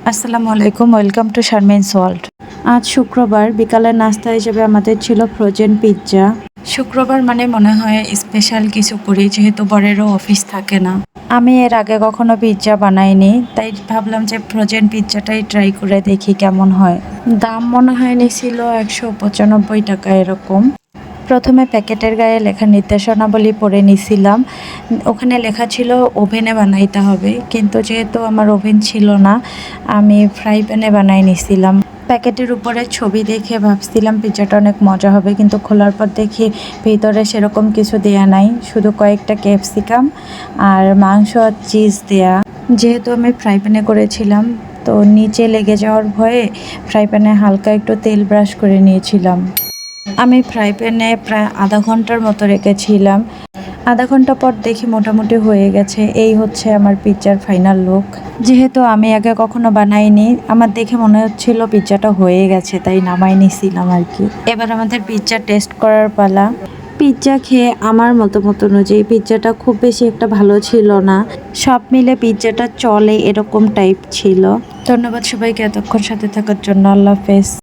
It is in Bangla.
আসসালামু আলাইকুম, ওয়েলকাম টু শারমিনস ওয়ার্ল্ড। আজ শুক্রবার বিকালের নাস্তা হিসেবে আমাদের ছিল ফ্রোজেন পিৎজা। শুক্রবার মানে মনে হয় স্পেশাল কিছু করি, যেহেতু বরেরও অফিস থাকে না। আমি এর আগে কখনো পিৎজা বানাইনি, তাই ভাবলাম যে ফ্রোজেন পিৎজাটাই ট্রাই করে দেখি কেমন হয়। দাম মনে হয় নিছিল 195 টাকা এরকম। প্রথমে প্যাকেটের গায়ে লেখা নির্দেশনাবলী পড়ে নিছিলাম। ওখানে লেখা ছিল ওভেনে বানাইতে হবে, কিন্তু যেহেতু আমার ওভেন ছিল না, আমি ফ্রাই প্যানে বানাই নিছিলাম। প্যাকেটের উপরে ছবি দেখে ভাবছিলাম পিৎজাটা অনেক মজা হবে, কিন্তু খোলার পর দেখি ভিতরে সেরকম কিছু দেয়া নাই, শুধু কয়েকটা ক্যাপসিকাম আর মাংস আর চিজ দেয়া। যেহেতু আমি ফ্রাই প্যানে করেছিলাম, তো নিচে লেগে যাওয়ার ভয়ে ফ্রাই প্যানে হালকা একটু তেল ব্রাশ করে নিয়েছিলাম। আমি ফ্রাই প্যানে প্রায় আধা ঘন্টার মতো রেখেছিলাম। আধা ঘন্টা পর দেখি মোটামুটি হয়ে গেছে। এই হচ্ছে আমার পিৎজার ফাইনাল লুক। যেহেতু আমি আগে কখনো বানাইনি, আমার দেখে মনে হচ্ছিল পিৎজাটা হয়ে গেছে, তাই নামাই নিছিলাম আর কি। এবার আমাদের পিৎজা টেস্ট করার পালা। পিৎজা খেয়ে আমার মতামত অনুযায়ী পিৎজাটা খুব বেশি একটা ভালো ছিল না। সব মিলে পিৎজাটা চলে এরকম টাইপ ছিল। ধন্যবাদ সবাইকে এতক্ষণ সাথে থাকার জন্য। আল্লাহ হাফেজ।